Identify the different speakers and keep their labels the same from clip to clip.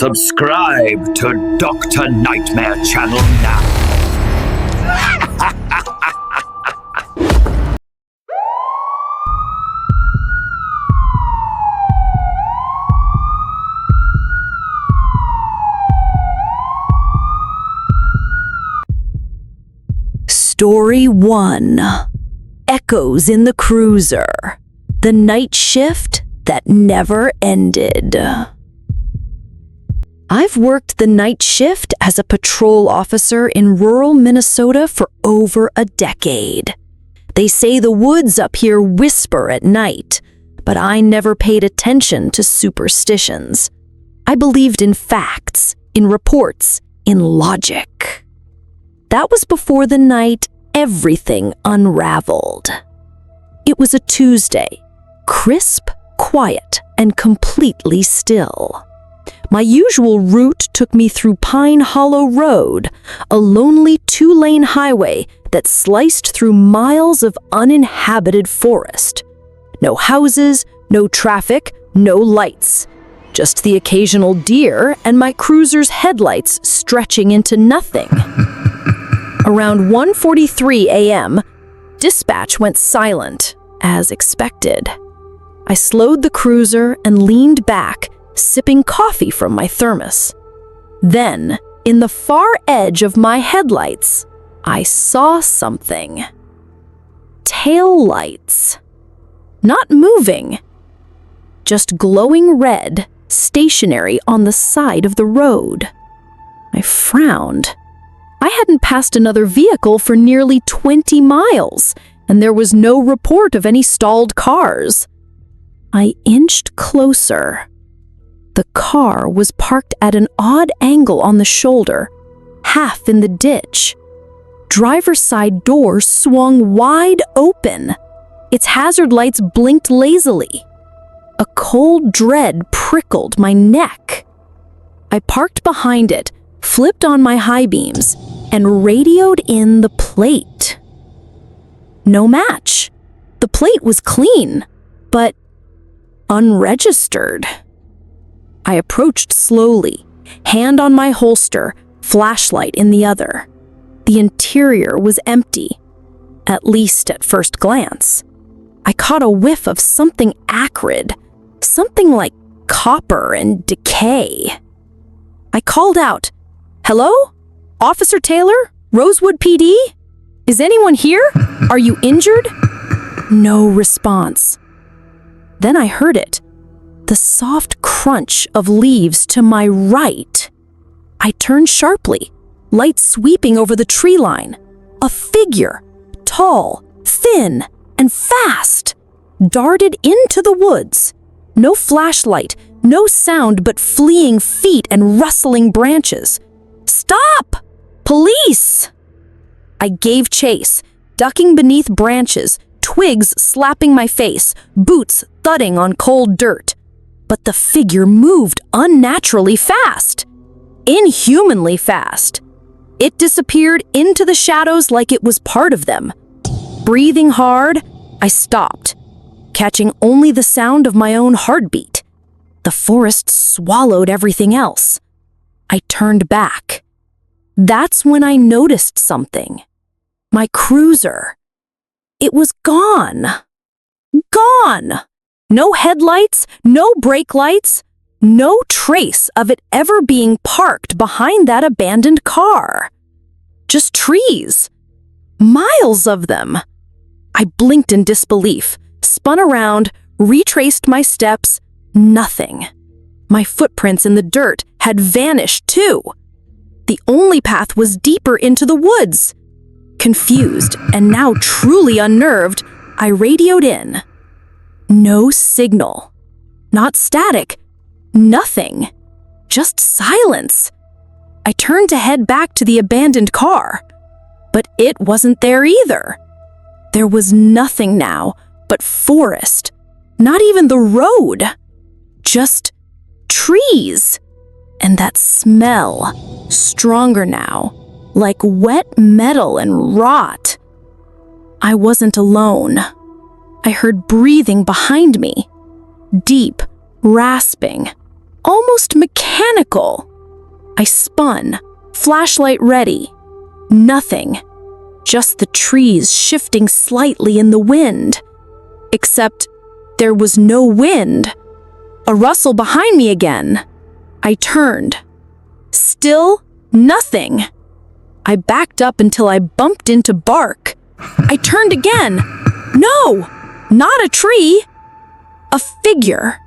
Speaker 1: Subscribe to Dr. Nightmare Channel now.
Speaker 2: Story 1. Echoes in the Cruiser. The night shift that never ended. I've worked the night shift as a patrol officer in rural Minnesota for over a decade. They say the woods up here whisper at night, but I never paid attention to superstitions. I believed in facts, in reports, in logic. That was before the night everything unraveled. It was a Tuesday, crisp, quiet, and completely still. My usual route took me through Pine Hollow Road, a lonely two-lane highway that sliced through miles of uninhabited forest. No houses, no traffic, no lights. Just the occasional deer and my cruiser's headlights stretching into nothing. Around 1:43 a.m., dispatch went silent, as expected. I slowed the cruiser and leaned back, sipping coffee from my thermos. Then, in the far edge of my headlights, I saw something. Tail lights. Not moving. Just glowing red, stationary on the side of the road. I frowned. I hadn't passed another vehicle for nearly 20 miles, and there was no report of any stalled cars. I inched closer. The car was parked at an odd angle on the shoulder, half in the ditch. Driver's side door swung wide open. Its hazard lights blinked lazily. A cold dread prickled my neck. I parked behind it, flipped on my high beams, and radioed in the plate. No match. The plate was clean, but unregistered. I approached slowly, hand on my holster, flashlight in the other. The interior was empty, at least at first glance. I caught a whiff of something acrid, something like copper and decay. I called out, "Hello? Officer Taylor? Rosewood PD? Is anyone here? Are you injured?" No response. Then I heard it. The soft crunch of leaves to my right. I turned sharply, light sweeping over the tree line. A figure, tall, thin, and fast, darted into the woods. No flashlight, no sound but fleeing feet and rustling branches. "Stop! Police!" I gave chase, ducking beneath branches, twigs slapping my face, boots thudding on cold dirt. But the figure moved unnaturally fast, inhumanly fast. It disappeared into the shadows like it was part of them. Breathing hard, I stopped, catching only the sound of my own heartbeat. The forest swallowed everything else. I turned back. That's when I noticed something. My cruiser. It was gone. Gone! No headlights, no brake lights, no trace of it ever being parked behind that abandoned car. Just trees. Miles of them. I blinked in disbelief, spun around, retraced my steps. Nothing. My footprints in the dirt had vanished too. The only path was deeper into the woods. Confused and now truly unnerved, I radioed in. No signal. Not static. Nothing. Just silence. I turned to head back to the abandoned car, but it wasn't there either. There was nothing now but forest. Not even the road. Just trees. And that smell, stronger now, like wet metal and rot. I wasn't alone. I heard breathing behind me. Deep, rasping, almost mechanical. mechanical. I spun, flashlight ready. Nothing. Just the trees shifting slightly in the wind. Except there was no wind. A rustle behind me again. I turned. Still nothing. I backed up until I bumped into bark. I turned again. No, not a tree. A figure.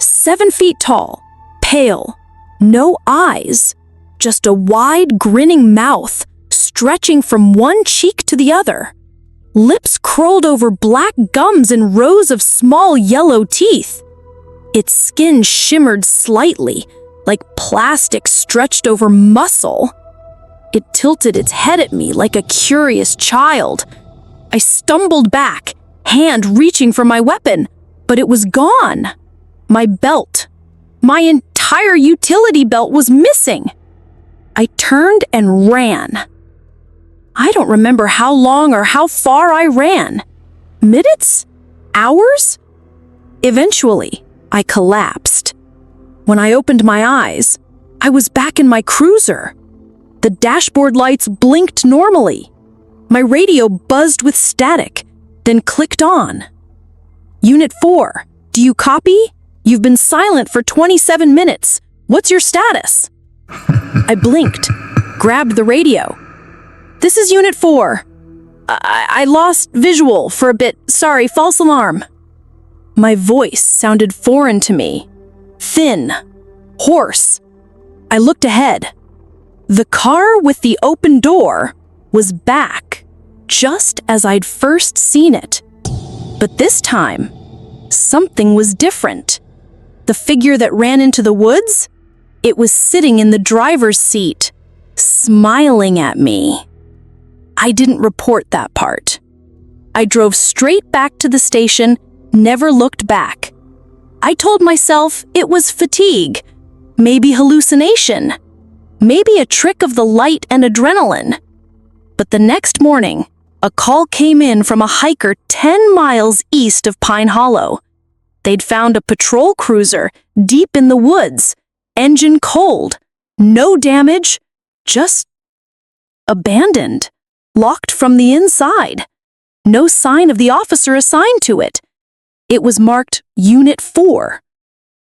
Speaker 2: 7 feet tall, pale, no eyes, just a wide grinning mouth stretching from one cheek to the other. Lips curled over black gums and rows of small yellow teeth. Its skin shimmered slightly, like plastic stretched over muscle. It tilted its head at me like a curious child. I stumbled back, hand reaching for my weapon, but it was gone. My belt, my entire utility belt was missing. I turned and ran. I don't remember how long or how far I ran. Minutes? Hours? Eventually, I collapsed. When I opened my eyes, I was back in my cruiser. The dashboard lights blinked normally. My radio buzzed with static, then clicked on. Unit 4, do you copy? You've been silent for 27 minutes. What's your status? I blinked, grabbed the radio. This is Unit 4. I lost visual for a bit. Sorry, false alarm. My voice sounded foreign to me. Thin, hoarse. I looked ahead. The car with the open door was back, just as I'd first seen it. But this time, something was different. The figure that ran into the woods? It was sitting in the driver's seat, smiling at me. I didn't report that part. I drove straight back to the station, never looked back. I told myself it was fatigue, maybe hallucination, maybe a trick of the light and adrenaline. But the next morning, a call came in from a hiker 10 miles east of Pine Hollow. They'd found a patrol cruiser deep in the woods, engine cold, no damage, just abandoned, locked from the inside. No sign of the officer assigned to it. It was marked Unit 4,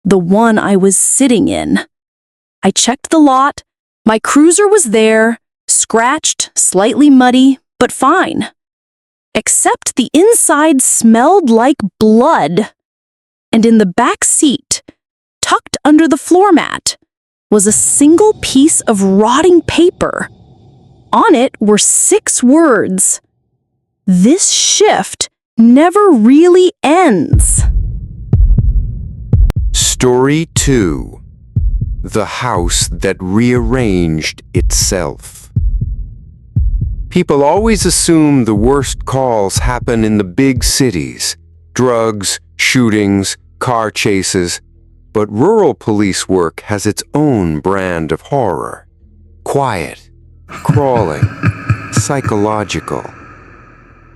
Speaker 2: the one I was sitting in. I checked the lot. My cruiser was there, scratched, slightly muddy, but fine. Except the inside smelled like blood. And in the back seat, tucked under the floor mat, was a single piece of rotting paper. On it were 6 words. This shift never really ends.
Speaker 3: Story 2. The House That Rearranged Itself. People always assume the worst calls happen in the big cities. Drugs, shootings, car chases. But rural police work has its own brand of horror. Quiet, crawling, psychological.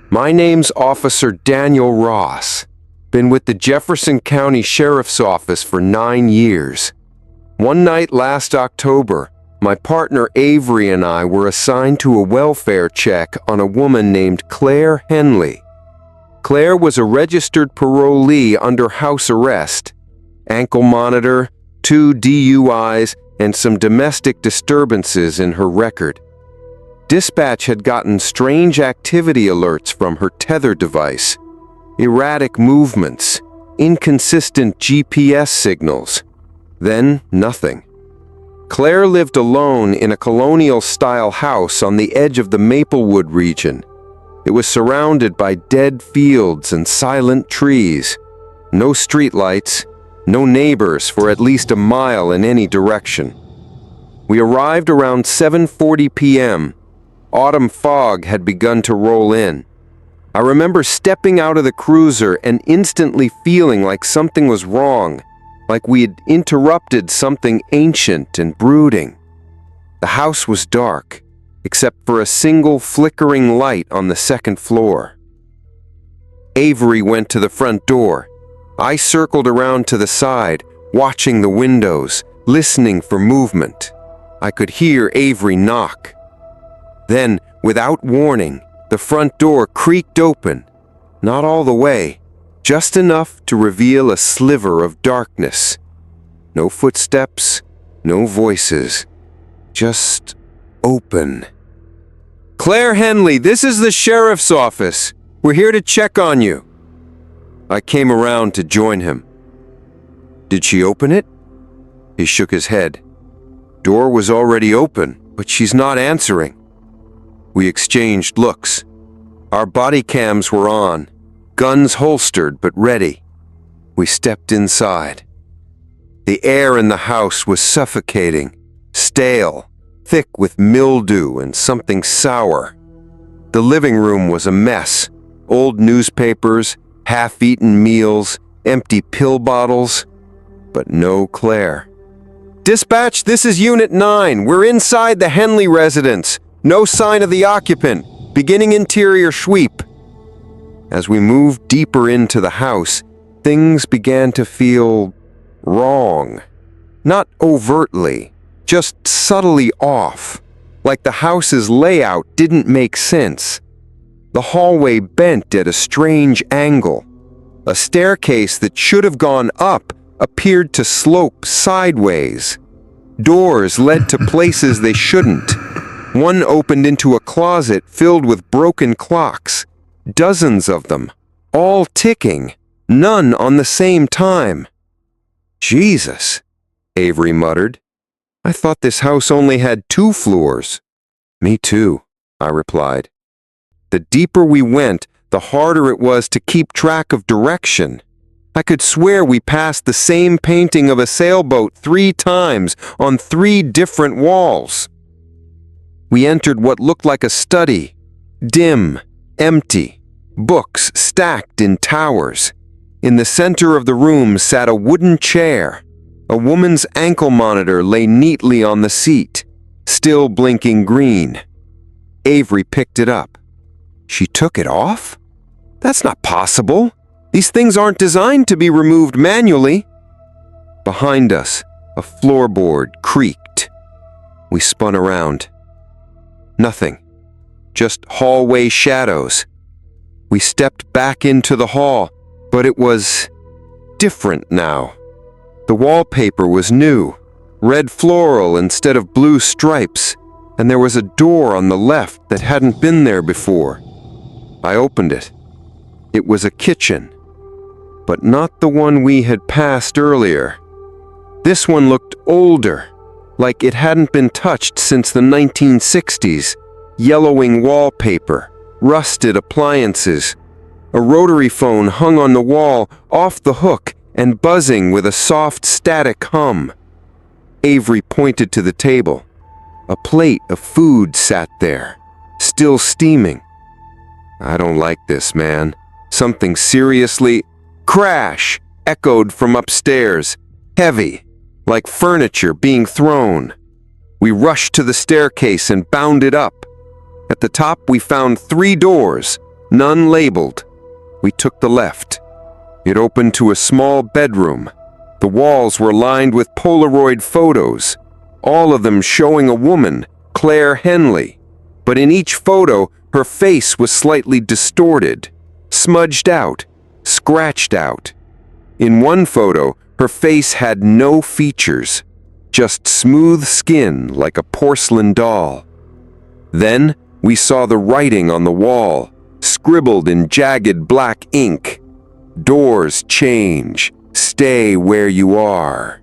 Speaker 3: My name's Officer Daniel Ross. Been with the Jefferson County Sheriff's Office for 9 years. One night last October, my partner Avery and I were assigned to a welfare check on a woman named Claire Henley. Claire was a registered parolee under house arrest, ankle monitor, 2 DUIs, and some domestic disturbances in her record. Dispatch had gotten strange activity alerts from her tether device, erratic movements, inconsistent GPS signals. Then nothing. Claire lived alone in a colonial-style house on the edge of the Maplewood region. It was surrounded by dead fields and silent trees. No streetlights, no neighbors for at least a mile in any direction. We arrived around 7:40 p.m. Autumn fog had begun to roll in. I remember stepping out of the cruiser and instantly feeling like something was wrong, like we had interrupted something ancient and brooding. The house was dark, except for a single flickering light on the second floor. Avery went to the front door. I circled around to the side, watching the windows, listening for movement. I could hear Avery knock. Then, without warning, the front door creaked open. Not all the way, just enough to reveal a sliver of darkness. No footsteps, no voices. Just open. "Claire Henley, this is the sheriff's office. We're here to check on you." I came around to join him. "Did she open it?" He shook his head. "Door was already open, but she's not answering." We exchanged looks. Our body cams were on, guns holstered but ready. We stepped inside. The air in the house was suffocating, stale, thick with mildew and something sour. The living room was a mess. Old newspapers, half-eaten meals, empty pill bottles, but no Claire. "Dispatch, this is Unit 9. We're inside the Henley residence. No sign of the occupant. Beginning interior sweep." As we moved deeper into the house, things began to feel wrong. Not overtly, just subtly off, like the house's layout didn't make sense. The hallway bent at a strange angle. A staircase that should have gone up appeared to slope sideways. Doors led to places they shouldn't. One opened into a closet filled with broken clocks, dozens of them, all ticking, none on the same time. "Jesus," Avery muttered. "I thought this house only had 2 floors." "Me too," I replied. The deeper we went, the harder it was to keep track of direction. I could swear we passed the same painting of a sailboat 3 times on 3 different walls. We entered what looked like a study, dim, empty, books stacked in towers. In the center of the room sat a wooden chair. A woman's ankle monitor lay neatly on the seat, still blinking green. Avery picked it up. She took it off? That's not possible. These things aren't designed to be removed manually. Behind us, a floorboard creaked. We spun around. Nothing. Just hallway shadows. We stepped back into the hall, but it was different now. The wallpaper was new, red floral instead of blue stripes, and there was a door on the left that hadn't been there before. I opened it. It was a kitchen, but not the one we had passed earlier. This one looked older, like it hadn't been touched since the 1960s. Yellowing wallpaper, rusted appliances. A rotary phone hung on the wall, off the hook, and buzzing with a soft static hum. Avery pointed to the table. A plate of food sat there, still steaming. "I don't like this, man. Something seriously—" Crash! Echoed from upstairs, heavy, like furniture being thrown. We rushed to the staircase and bounded up. At the top we found 3 doors, none labeled. We took the left. It opened to a small bedroom. The walls were lined with Polaroid photos, all of them showing a woman, Claire Henley. But in each photo, her face was slightly distorted, smudged out, scratched out. In one photo, her face had no features, just smooth skin like a porcelain doll. Then we saw the writing on the wall, scribbled in jagged black ink. "Doors change. Stay where you are."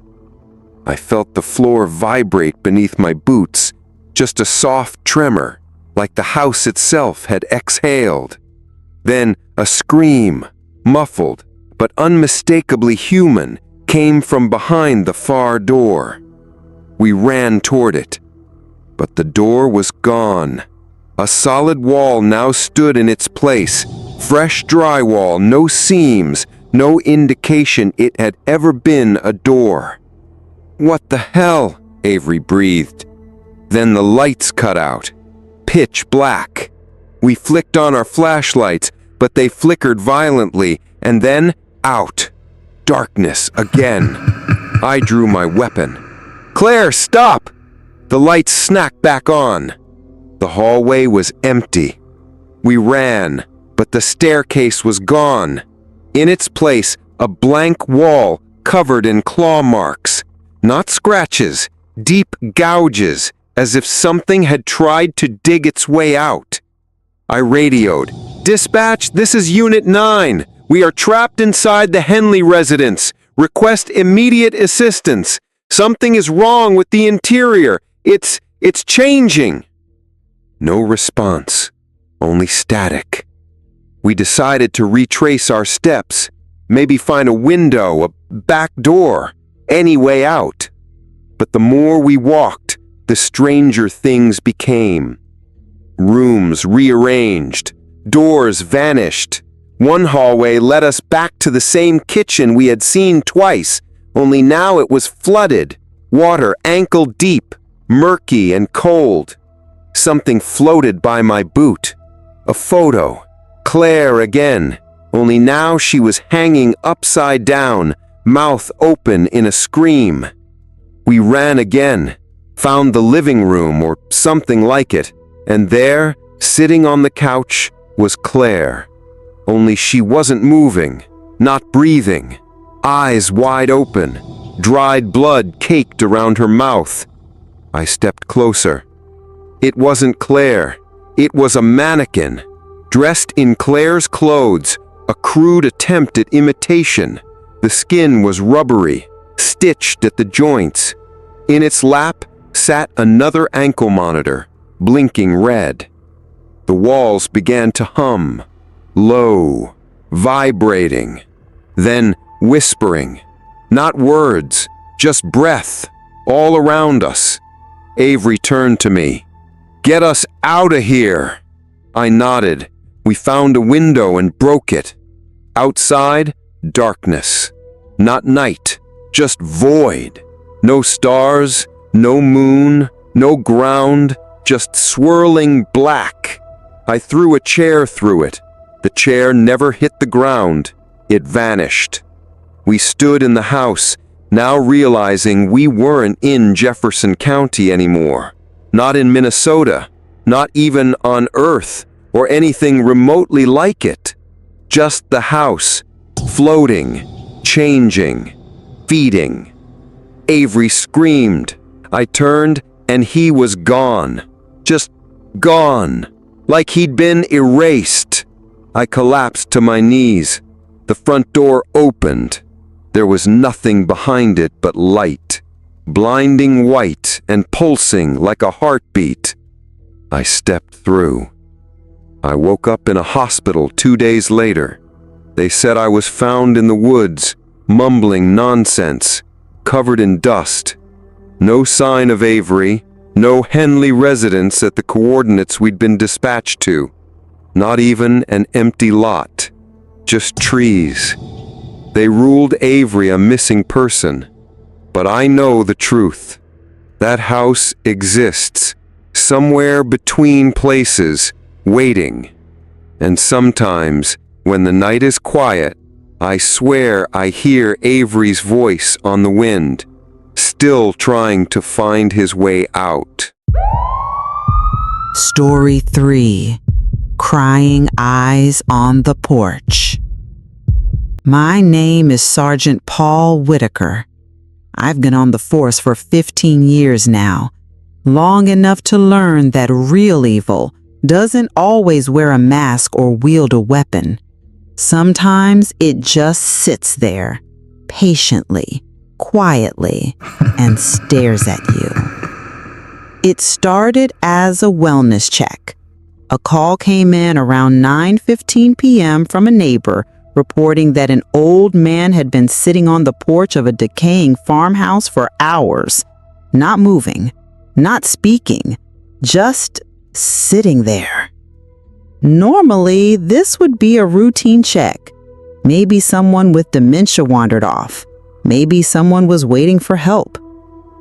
Speaker 3: I felt the floor vibrate beneath my boots, just a soft tremor, like the house itself had exhaled. Then a scream, muffled but unmistakably human, came from behind the far door. We ran toward it, but the door was gone. A solid wall now stood in its place, fresh drywall, no seams, no indication it had ever been a door. "What the hell?" Avery breathed. Then the lights cut out, pitch black. We flicked on our flashlights, but they flickered violently, and then out. Darkness again. I drew my weapon. Claire, stop! The lights snapped back on. The hallway was empty. We ran, but the staircase was gone. In its place, a blank wall covered in claw marks. Not scratches, deep gouges, as if something had tried to dig its way out. I radioed, "Dispatch, this is Unit 9. We are trapped inside the Henley residence. Request immediate assistance. Something is wrong with the interior. It's changing." No response, only static. We decided to retrace our steps, maybe find a window, a back door, any way out. But the more we walked, the stranger things became. Rooms rearranged, doors vanished. One hallway led us back to the same kitchen we had seen twice, only now it was flooded, water ankle deep, murky and cold. Something floated by my boot. A photo. Claire again, only now she was hanging upside down, mouth open in a scream. We ran again, found the living room or something like it, and there, sitting on the couch, was Claire. Only she wasn't moving, not breathing, eyes wide open, dried blood caked around her mouth. I stepped closer. It wasn't Claire. It was a mannequin, dressed in Claire's clothes, a crude attempt at imitation. The skin was rubbery, stitched at the joints. In its lap sat another ankle monitor, blinking red. The walls began to hum, low, vibrating, then whispering. Not words, just breath, all around us. Avery turned to me. "Get us out of here!" I nodded. We found a window and broke it. Outside, darkness. Not night, just void. No stars, no moon, no ground, just swirling black. I threw a chair through it. The chair never hit the ground. It vanished. We stood in the house, now realizing we weren't in Jefferson County anymore. Not in Minnesota, not even on Earth or anything remotely like it. Just the house, floating, changing, feeding. Avery screamed. I turned and he was gone. Just gone. Like he'd been erased. I collapsed to my knees. The front door opened. There was nothing behind it but light, blinding white and pulsing like a heartbeat. I stepped through. I woke up in a hospital 2 days later. They said I was found in the woods, mumbling nonsense, covered in dust. No sign of Avery, no Henley residence at the coordinates we'd been dispatched to. Not even an empty lot, just trees. They ruled Avery a missing person. But I know the truth. That house exists, somewhere between places, waiting. And sometimes, when the night is quiet, I swear I hear Avery's voice on the wind, still trying to find his way out.
Speaker 4: Story 3. Crying Eyes on the Porch. My name is Sergeant Paul Whitaker. I've been on the force for 15 years now, long enough to learn that real evil doesn't always wear a mask or wield a weapon. Sometimes it just sits there, patiently, quietly, and stares at you. It started as a wellness check. A call came in around 9:15 p.m. from a neighbor reporting that an old man had been sitting on the porch of a decaying farmhouse for hours, not moving, not speaking, just sitting there. Normally, this would be a routine check. Maybe someone with dementia wandered off. Maybe someone was waiting for help.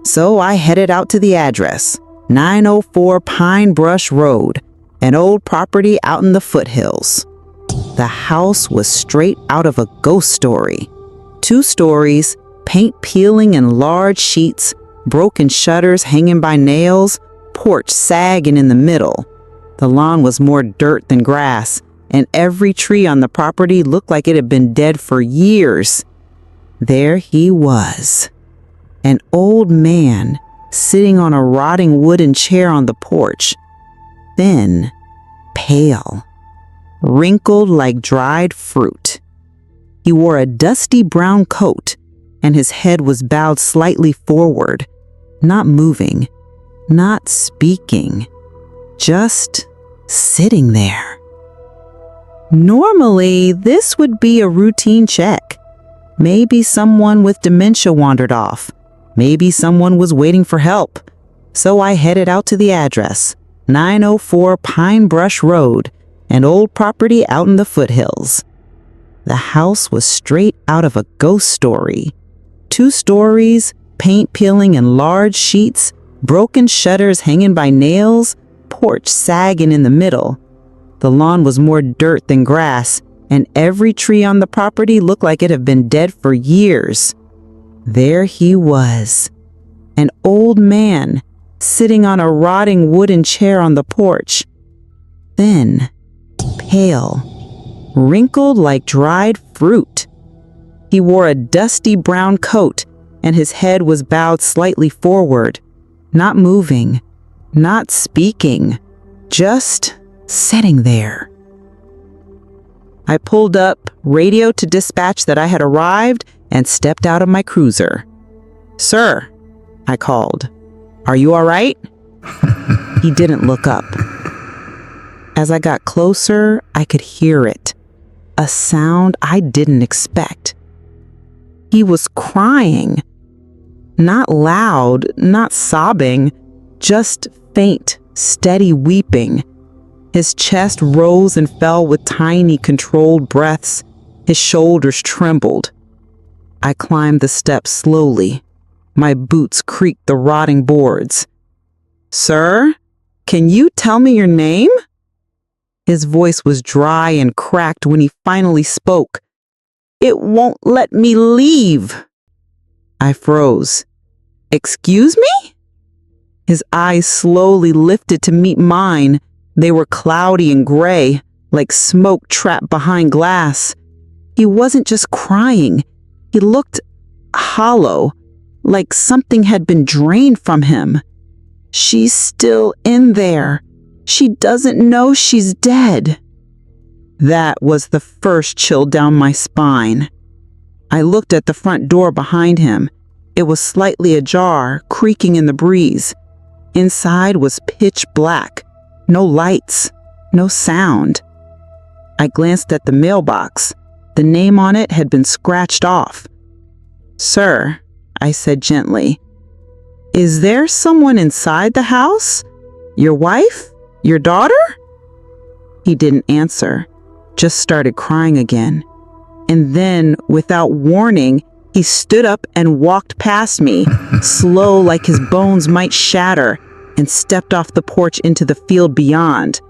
Speaker 4: So I headed out to the address, 904 Pine Brush Road, an old property out in the foothills. The house was straight out of a ghost story. 2 stories, paint peeling in large sheets, broken shutters hanging by nails, porch sagging in the middle. The lawn was more dirt than grass, and every tree on the property looked like it had been dead for years. There he was, an old man sitting on a rotting wooden chair on the porch, thin, pale, wrinkled like dried fruit. He wore a dusty brown coat, and his head was bowed slightly forward, not moving, not speaking, just sitting there. Normally, this would be a routine check. Maybe someone with dementia wandered off. Maybe someone was waiting for help. So I headed out to the address, 904 Pine Brush Road, an old property out in the foothills. The house was straight out of a ghost story. 2 stories, paint peeling in large sheets, broken shutters hanging by nails, porch sagging in the middle. The lawn was more dirt than grass, and every tree on the property looked like it had been dead for years. There he was, an old man sitting on a rotting wooden chair on the porch, thin, pale, wrinkled like dried fruit. He wore a dusty brown coat, and his head was bowed slightly forward, not moving, not speaking, just sitting there. I pulled up, radioed to dispatch that I had arrived, and stepped out of my cruiser. "Sir," I called, "are you all right?" He didn't look up. As I got closer, I could hear it, a sound I didn't expect. He was crying. Not loud, not sobbing, just faint, steady weeping. His chest rose and fell with tiny, controlled breaths. His shoulders trembled. I climbed the steps slowly. My boots creaked the rotting boards. "Sir, can you tell me your name?" His voice was dry and cracked when he finally spoke. "It won't let me leave." I froze. "Excuse me?" His eyes slowly lifted to meet mine. They were cloudy and gray, like smoke trapped behind glass. He wasn't just crying. He looked hollow, like something had been drained from him. "She's still in there. She doesn't know she's dead." That was the first chill down my spine. I looked at the front door behind him. It was slightly ajar, creaking in the breeze. Inside was pitch black. No lights, no sound. I glanced at the mailbox. The name on it had been scratched off. "Sir," I said gently, "is there someone inside the house? Your wife? Your daughter?" He didn't answer, just started crying again. And then, without warning, he stood up and walked past me, slow like his bones might shatter, and stepped off the porch into the field beyond.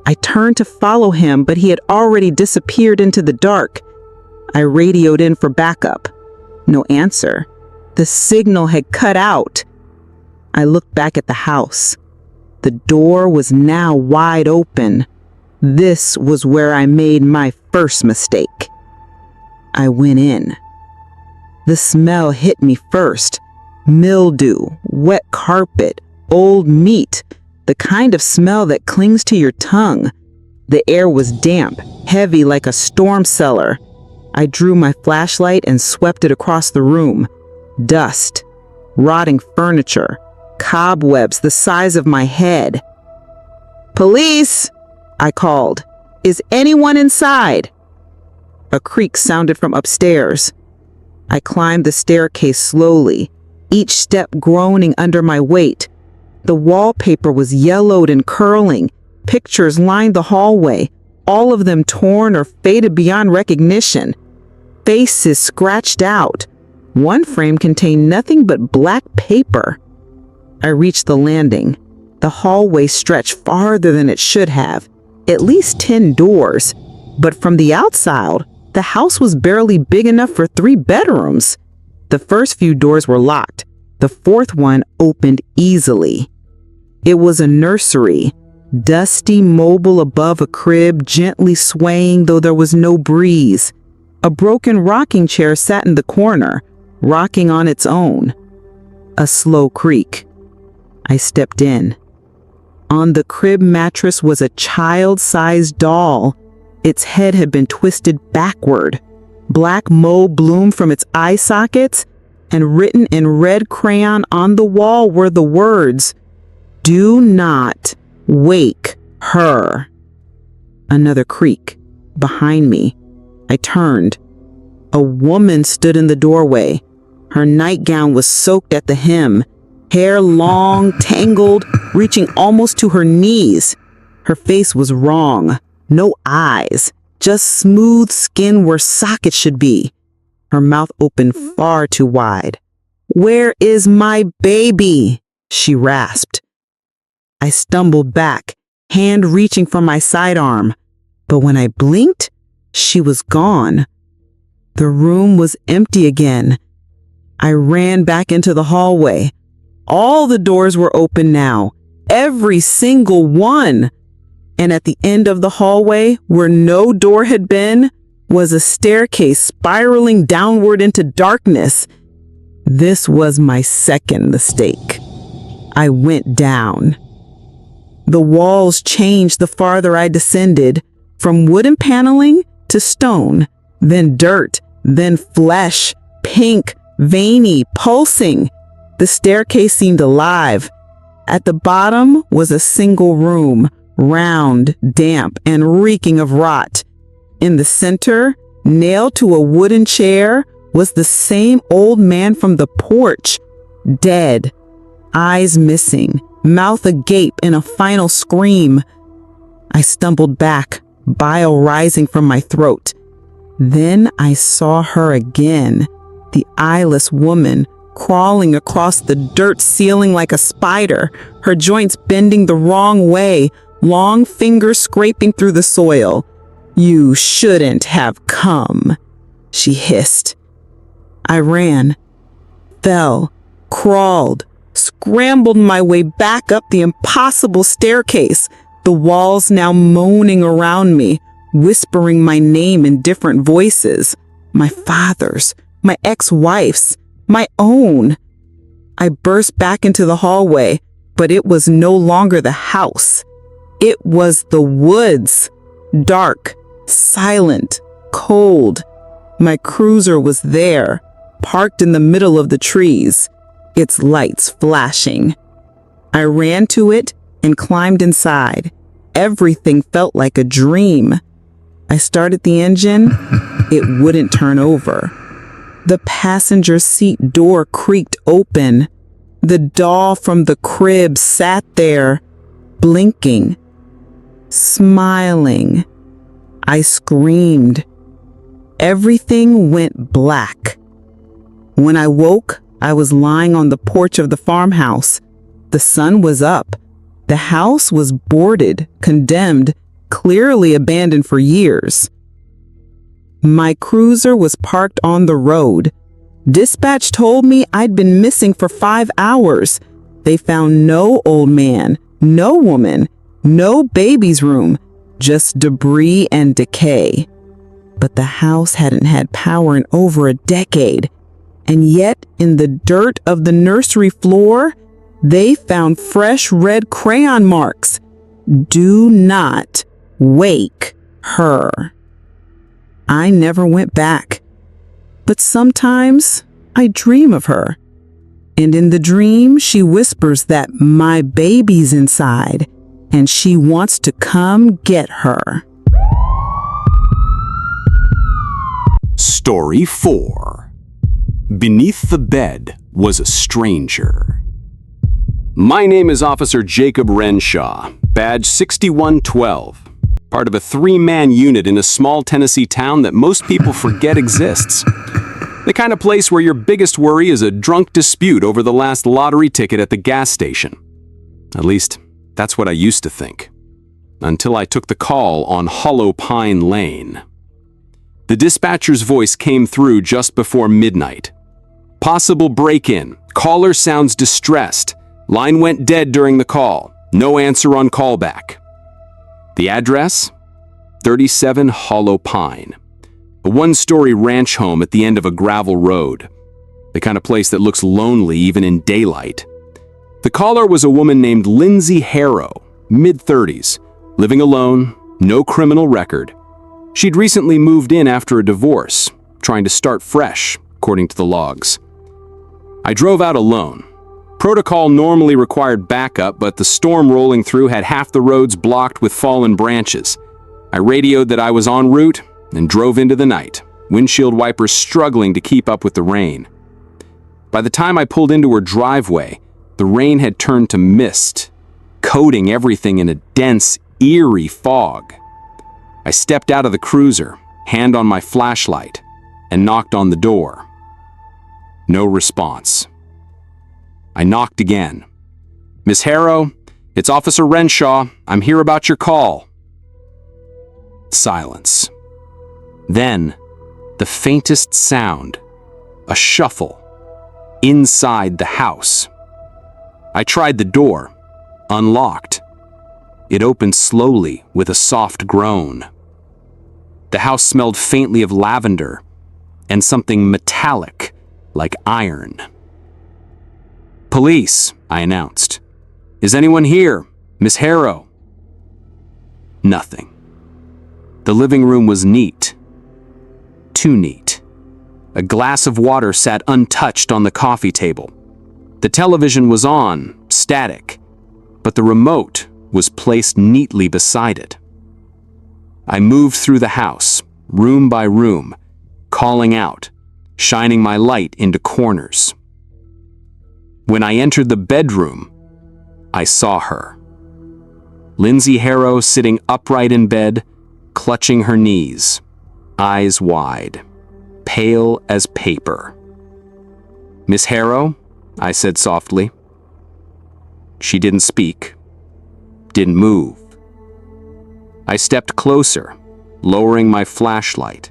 Speaker 4: I turned to follow him, but he had already disappeared into the dark. I radioed in for backup. No answer. The signal had cut out. I looked back at the house. The door was now wide open. This was where I made my first mistake. I went in. The smell hit me first. Mildew, wet carpet, old meat, the kind of smell that clings to your tongue. The air was damp, heavy like a storm cellar. I drew my flashlight and swept it across the room. Dust, rotting furniture, cobwebs the size of my head. "Police!" I called. "Is anyone inside?" A creak sounded from upstairs. I climbed the staircase slowly, each step groaning under my weight. The wallpaper was yellowed and curling. Pictures lined the hallway, all of them torn or faded beyond recognition. Faces scratched out. One frame contained nothing but black paper. I reached the landing. The hallway stretched farther than it should have, at least 10 doors. But from the outside, the house was barely big enough for 3 bedrooms. The first few doors were locked. The fourth one opened easily. It was a nursery, dusty, mobile above a crib, gently swaying though there was no breeze. A broken rocking chair sat in the corner, rocking on its own. A slow creak. I stepped in. On the crib mattress was a child-sized doll. Its head had been twisted backward. Black mold bloomed from its eye sockets, and written in red crayon on the wall were the words, "Do not wake her." Another creak. Behind me. I turned. A woman stood in the doorway. Her nightgown was soaked at the hem, hair long, tangled, reaching almost to her knees. Her face was wrong. No eyes, just smooth skin where sockets should be. Her mouth opened far too wide. "Where is my baby?" she rasped. I stumbled back, hand reaching for my sidearm. But when I blinked, she was gone. The room was empty again. I ran back into the hallway. All the doors were open now, every single one. And at the end of the hallway, where no door had been, was a staircase spiraling downward into darkness. This was my second mistake. I went down. The walls changed the farther I descended, from wooden paneling to stone, then dirt, then flesh, pink, veiny, pulsing. The staircase seemed alive. At the bottom was a single room, round, damp, and reeking of rot. In the center, nailed to a wooden chair, was the same old man from the porch, dead, eyes missing, mouth agape in a final scream. I stumbled back, bile rising from my throat. Then I saw her again, the eyeless woman, crawling across the dirt ceiling like a spider, her joints bending the wrong way, long fingers scraping through the soil. "You shouldn't have come," she hissed. I ran, fell, crawled, scrambled my way back up the impossible staircase, the walls now moaning around me, whispering my name in different voices, my father's, my ex-wife's, my own. I burst back into the hallway, but it was no longer the house. It was the woods, dark, silent, cold. My cruiser was there, parked in the middle of the trees, its lights flashing. I ran to it and climbed inside. Everything felt like a dream. I started the engine. It wouldn't turn over. The passenger seat door creaked open. The doll from the crib sat there, blinking, smiling. I screamed. Everything went black. When I woke, I was lying on the porch of the farmhouse. The sun was up. The house was boarded, condemned, clearly abandoned for years. My cruiser was parked on the road. Dispatch told me I'd been missing for 5 hours. They found no old man, no woman, no baby's room, just debris and decay. But the house hadn't had power in over a decade. And yet, in the dirt of the nursery floor, they found fresh red crayon marks. "Do not wake her." I never went back. But sometimes I dream of her. And in the dream, she whispers that my baby's inside and she wants to come get her.
Speaker 5: Story 4. Beneath the bed was a stranger. My name is Officer Jacob Renshaw, badge 6112. Part of a 3-man unit in a small Tennessee town that most people forget exists. The kind of place where your biggest worry is a drunk dispute over the last lottery ticket at the gas station. At least, that's what I used to think. Until I took the call on Hollow Pine Lane. The dispatcher's voice came through just before midnight. Possible break-in. Caller sounds distressed. Line went dead during the call. No answer on callback. The address? 37 Hollow Pine. A one-story ranch home at the end of a gravel road. The kind of place that looks lonely even in daylight. The caller was a woman named Lindsay Harrow, mid-30s, living alone, no criminal record. She'd recently moved in after a divorce, trying to start fresh, according to the logs. I drove out alone. Protocol normally required backup, but the storm rolling through had half the roads blocked with fallen branches. I radioed that I was en route and drove into the night, windshield wipers struggling to keep up with the rain. By the time I pulled into her driveway, the rain had turned to mist, coating everything in a dense, eerie fog. I stepped out of the cruiser, hand on my flashlight, and knocked on the door. No response. I knocked again. "Miss Harrow, it's Officer Renshaw. I'm here about your call." Silence. Then, the faintest sound, a shuffle, inside the house. I tried the door, unlocked. It opened slowly with a soft groan. The house smelled faintly of lavender and something metallic, like iron. "Police," I announced. "Is anyone here? Miss Harrow?" Nothing. The living room was neat. Too neat. A glass of water sat untouched on the coffee table. The television was on, static, but the remote was placed neatly beside it. I moved through the house, room by room, calling out, shining my light into corners. When I entered the bedroom, I saw her. Lindsay Harrow sitting upright in bed, clutching her knees, eyes wide, pale as paper. "Miss Harrow?" I said softly. She didn't speak, didn't move. I stepped closer, lowering my flashlight.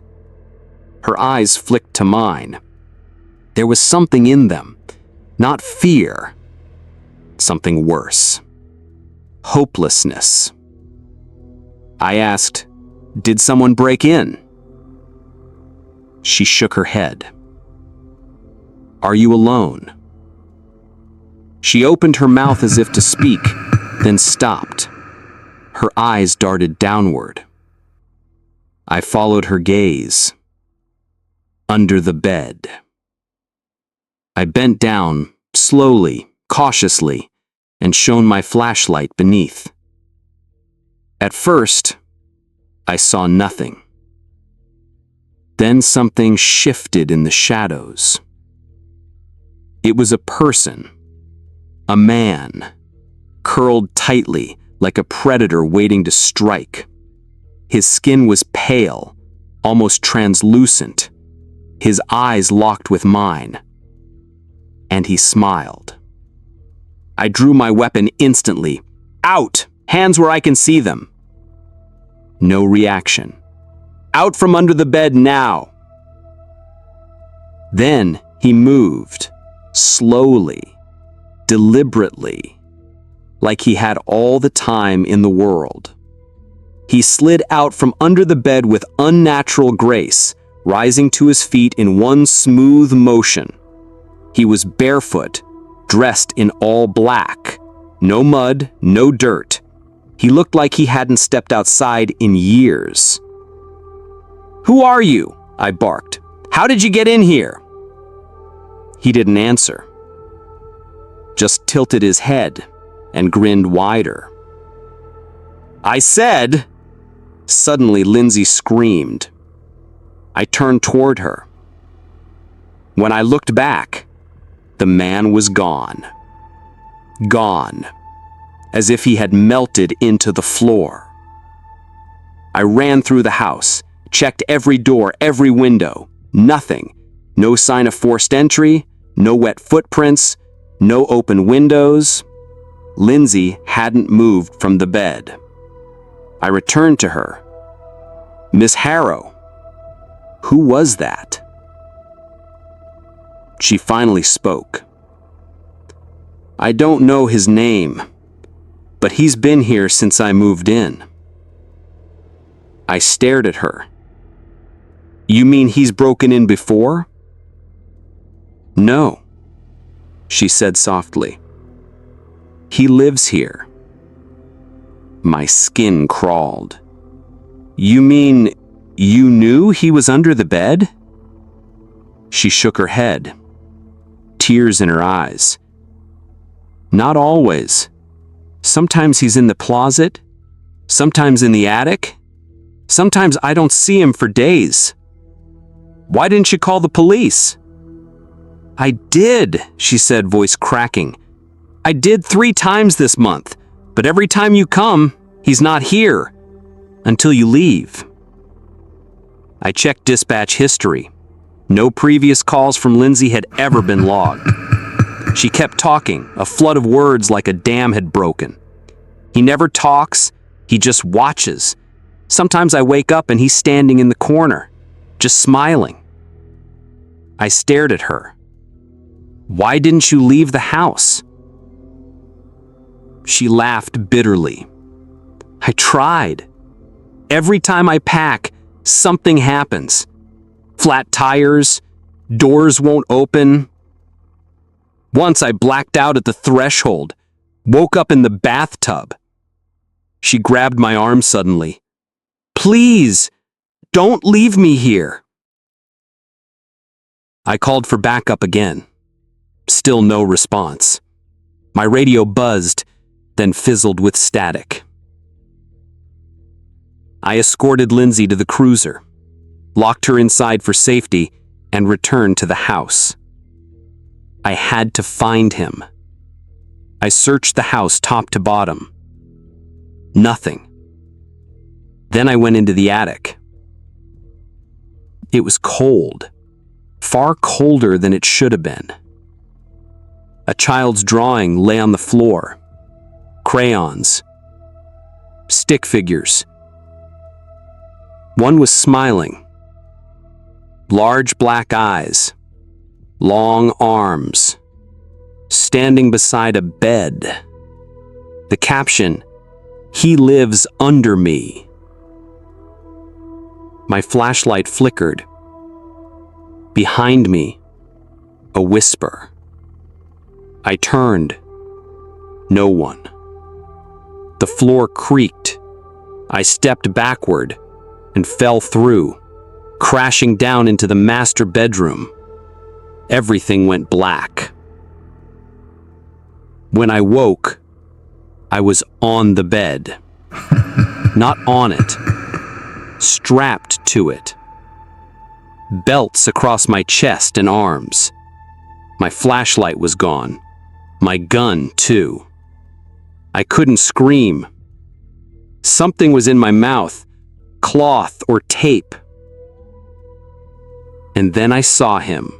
Speaker 5: Her eyes flicked to mine. There was something in them, not fear, something worse. Hopelessness. I asked, "Did someone break in?" She shook her head. "Are you alone?" She opened her mouth as if to speak, then stopped. Her eyes darted downward. I followed her gaze. Under the bed. I bent down, slowly, cautiously, and shone my flashlight beneath. At first, I saw nothing. Then something shifted in the shadows. It was a person. A man, curled tightly like a predator waiting to strike. His skin was pale, almost translucent. His eyes locked with mine. And he smiled. I drew my weapon instantly. "Out! Hands where I can see them!" No reaction. "Out from under the bed now!" Then he moved, slowly, deliberately, like he had all the time in the world. He slid out from under the bed with unnatural grace, rising to his feet in one smooth motion. He was barefoot, dressed in all black. No mud, no dirt. He looked like he hadn't stepped outside in years. "Who are you?" I barked. "How did you get in here?" He didn't answer. Just tilted his head and grinned wider. "I said..." Suddenly, Lindsay screamed. I turned toward her. When I looked back, the man was gone. Gone, as if he had melted into the floor. I ran through the house, checked every door, every window. Nothing. No sign of forced entry, no wet footprints, no open windows. Lindsay hadn't moved from the bed. I returned to her. "Miss Harrow, who was that?" She finally spoke. I don't know his name, but he's been here since I moved in. I stared at her. You mean he's broken in before? No, she said softly. He lives here. My skin crawled. You mean you knew he was under the bed? She shook her head, tears in her eyes. Not always. Sometimes he's in the closet, sometimes in the attic, sometimes I don't see him for days. Why didn't you call the police? I did, she said, voice cracking. I did 3 times this month, but every time you come, he's not here. Until you leave. I checked dispatch history. No previous calls from Lindsay had ever been logged. She kept talking, a flood of words like a dam had broken. He never talks, he just watches. Sometimes I wake up and he's standing in the corner, just smiling. I stared at her. Why didn't you leave the house? She laughed bitterly. I tried. Every time I pack, something happens. Flat tires, doors won't open. Once I blacked out at the threshold, woke up in the bathtub. She grabbed my arm suddenly. Please, don't leave me here. I called for backup again. Still no response. My radio buzzed, then fizzled with static. I escorted Lindsay to the cruiser, locked her inside for safety, and returned to the house. I had to find him. I searched the house top to bottom. Nothing. Then I went into the attic. It was cold, far colder than it should have been. A child's drawing lay on the floor. Crayons. Stick figures. One was smiling. Large black eyes. Long arms. Standing beside a bed. The caption, "He lives under me." My flashlight flickered. Behind me, a whisper. I turned. No one. The floor creaked. I stepped backward and fell through, crashing down into the master bedroom. Everything went black. When I woke, I was on the bed. Not on it. Strapped to it. Belts across my chest and arms. My flashlight was gone. My gun, too. I couldn't scream. Something was in my mouth, cloth or tape. And then I saw him.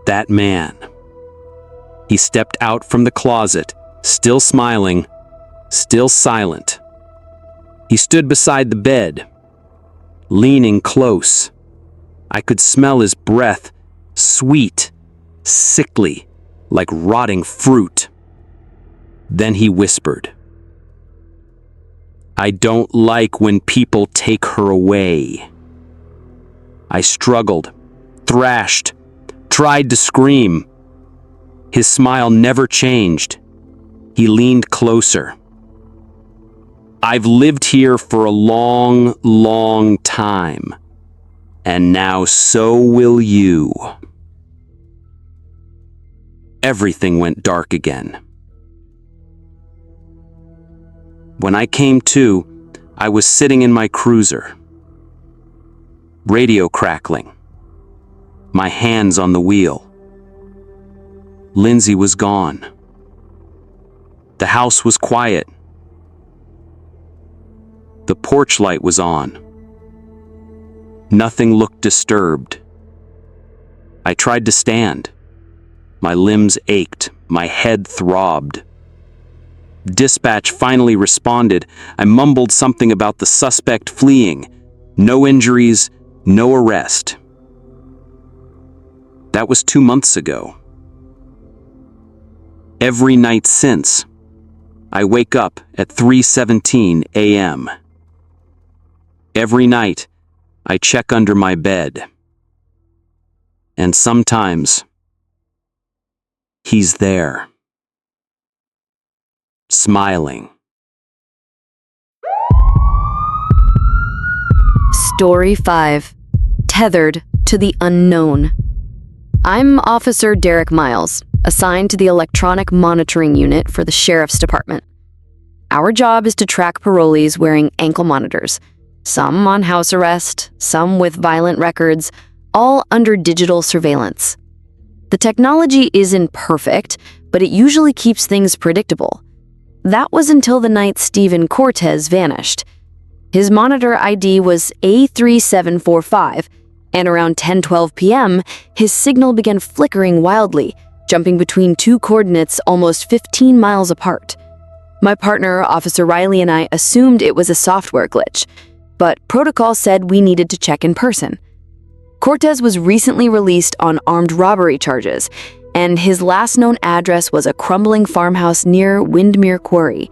Speaker 5: That man. He stepped out from the closet, still smiling, still silent. He stood beside the bed, leaning close. I could smell his breath, sweet, sickly, like rotting fruit. Then he whispered, "I don't like when people take her away." I struggled, thrashed, tried to scream. His smile never changed. He leaned closer. "I've lived here for a long, long time, and now so will you." Everything went dark again. When I came to, I was sitting in my cruiser. Radio crackling. My hands on the wheel. Lindsay was gone. The house was quiet. The porch light was on. Nothing looked disturbed. I tried to stand. My limbs ached. My head throbbed. Dispatch finally responded. I mumbled something about the suspect fleeing. No injuries, no arrest. That was 2 months ago. Every night since, I wake up at 3:17 a.m. Every night, I check under my bed. And sometimes, he's there, smiling.
Speaker 2: Story 5. Tethered to the Unknown. I'm Officer Derek Miles, assigned to the Electronic Monitoring Unit for the Sheriff's Department. Our job is to track parolees wearing ankle monitors, some on house arrest, some with violent records, all under digital surveillance. The technology isn't perfect, but it usually keeps things predictable. That was until the night Stephen Cortez vanished. His monitor ID was A3745, and around 10:12 p.m., his signal began flickering wildly, jumping between two coordinates almost 15 miles apart. My partner, Officer Riley, and I assumed it was a software glitch, but protocol said we needed to check in person. Cortez was recently released on armed robbery charges, and his last known address was a crumbling farmhouse near Windmere Quarry,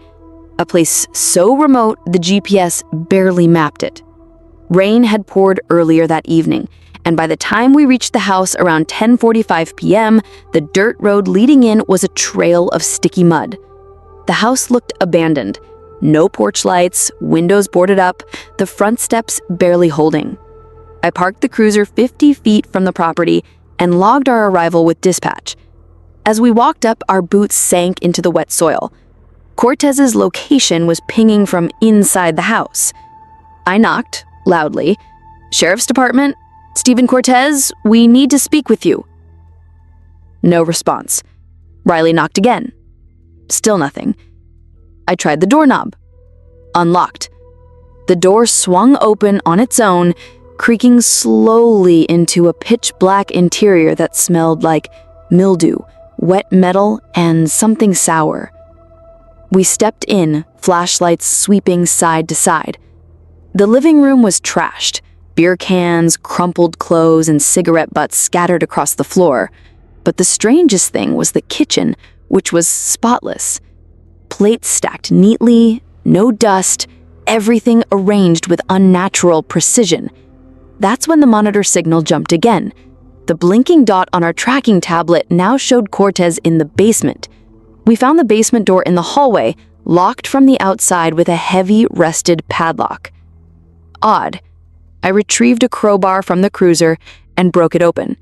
Speaker 2: a place so remote the GPS barely mapped it. Rain had poured earlier that evening, and by the time we reached the house around 10:45 p.m., the dirt road leading in was a trail of sticky mud. The house looked abandoned. No porch lights, windows boarded up, the front steps barely holding. I parked the cruiser 50 feet from the property and logged our arrival with dispatch. As we walked up, our boots sank into the wet soil. Cortez's location was pinging from inside the house. I knocked, loudly. "Sheriff's Department? Stephen Cortez, we need to speak with you." No response. Riley knocked again. Still nothing. I tried the doorknob. Unlocked. The door swung open on its own, creaking slowly into a pitch-black interior that smelled like mildew, wet metal, and something sour. We stepped in, flashlights sweeping side to side. The living room was trashed, beer cans, crumpled clothes, and cigarette butts scattered across the floor. But the strangest thing was the kitchen, which was spotless. Plates stacked neatly, no dust, everything arranged with unnatural precision. That's when the monitor signal jumped again. The blinking dot on our tracking tablet now showed Cortez in the basement. We found the basement door in the hallway, locked from the outside with a heavy, rusted padlock. Odd. I retrieved a crowbar from the cruiser and broke it open.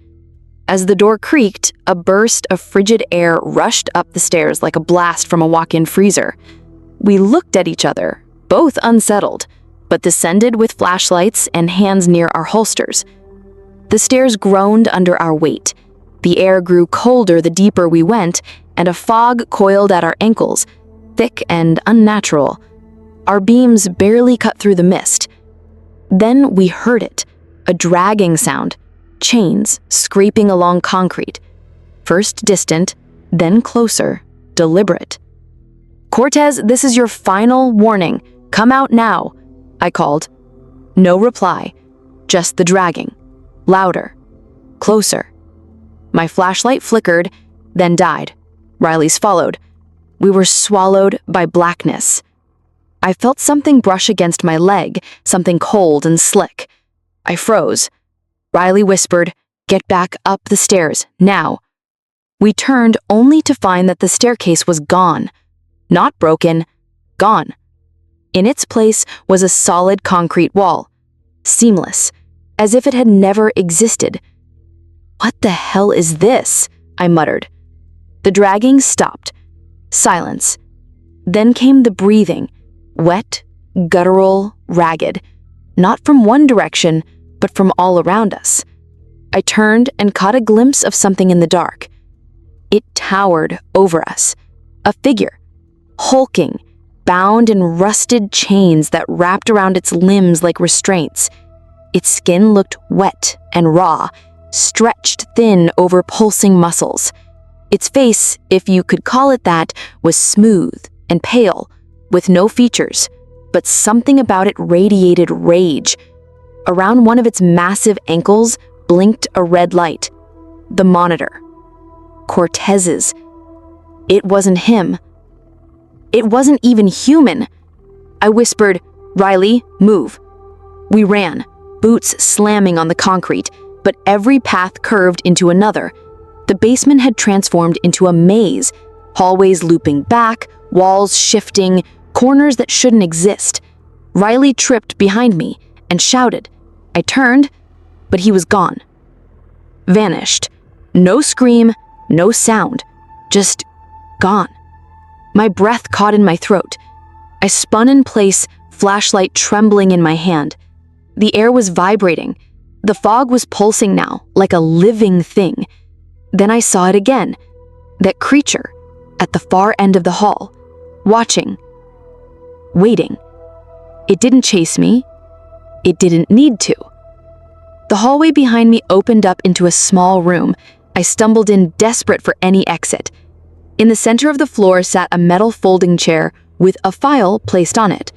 Speaker 2: As the door creaked, a burst of frigid air rushed up the stairs like a blast from a walk-in freezer. We looked at each other, both unsettled, but descended with flashlights and hands near our holsters. The stairs groaned under our weight. The air grew colder the deeper we went, and a fog coiled at our ankles, thick and unnatural. Our beams barely cut through the mist. Then we heard it, a dragging sound, chains scraping along concrete. First distant, then closer, deliberate. "Cortez, this is your final warning. Come out now," I called. No reply, just the dragging. Louder, closer. My flashlight flickered, then died. Riley's followed. We were swallowed by blackness. I felt something brush against my leg, something cold and slick. I froze. Riley whispered, "Get back up the stairs, now." We turned only to find that the staircase was gone. Not broken, gone. In its place was a solid concrete wall, seamless, as if it had never existed. "What the hell is this?" I muttered. The dragging stopped. Silence. Then came the breathing, wet, guttural, ragged, not from one direction, but from all around us. I turned and caught a glimpse of something in the dark. It towered over us, a figure, hulking, bound in rusted chains that wrapped around its limbs like restraints. Its skin looked wet and raw, stretched thin over pulsing muscles. Its face, if you could call it that, was smooth and pale, with no features, but something about it radiated rage. Around one of its massive ankles blinked a red light. the monitor. Cortez's. It wasn't him. It wasn't even human. I whispered, "Riley, move." We ran, boots slamming on the concrete, but every path curved into another. The basement had transformed into a maze, hallways looping back, walls shifting, corners that shouldn't exist. Riley tripped behind me and shouted. I turned, but he was gone. Vanished. No scream, no sound, just gone. My breath caught in my throat. I spun in place, flashlight trembling in my hand. The air was vibrating. The fog was pulsing now, like a living thing. Then I saw it again, that creature at the far end of the hall, watching, waiting. It didn't chase me. It didn't need to. The hallway behind me opened up into a small room. I stumbled in, desperate for any exit. In the center of the floor sat a metal folding chair with a file placed on it.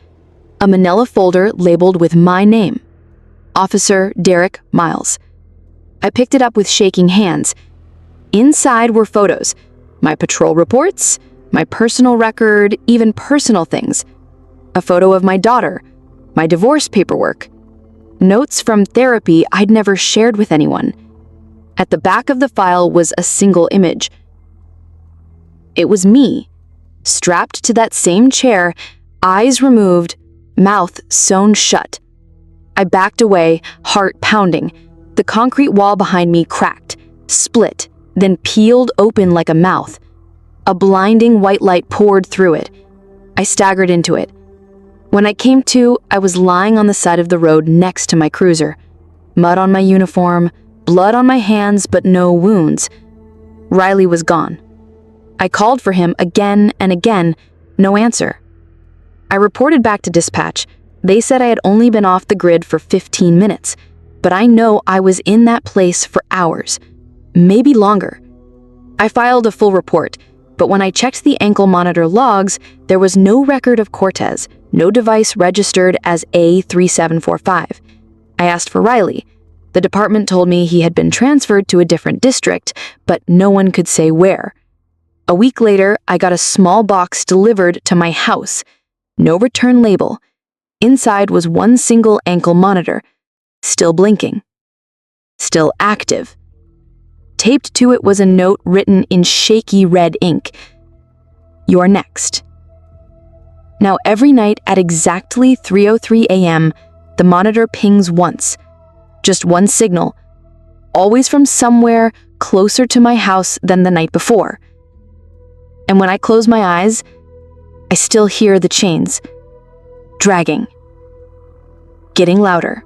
Speaker 2: A manila folder labeled with my name, Officer Derek Miles. I picked it up with shaking hands. Inside were photos, my patrol reports, my personal record, even personal things. A photo of my daughter, my divorce paperwork, notes from therapy I'd never shared with anyone. At the back of the file was a single image. It was me, strapped to that same chair, eyes removed, mouth sewn shut. I backed away, heart pounding. The concrete wall behind me cracked, split, then peeled open like a mouth. A blinding white light poured through it. I staggered into it. When I came to, I was lying on the side of the road next to my cruiser. Mud on my uniform, blood on my hands, but no wounds. Riley was gone. I called for him again and again, no answer. I reported back to dispatch. They said I had only been off the grid for 15 minutes, but I know I was in that place for hours, maybe longer. I filed a full report, but when I checked the ankle monitor logs, there was no record of Cortez, no device registered as A3745. I asked for Riley. The department told me he had been transferred to a different district, but no one could say where. A week later, I got a small box delivered to my house. No return label. Inside was one single ankle monitor, still blinking, still active. Taped to it was a note written in shaky red ink. "You're next." Now every night at exactly 3:03 a.m., the monitor pings once. Just one signal, always from somewhere closer to my house than the night before. And when I close my eyes, I still hear the chains, dragging, getting louder.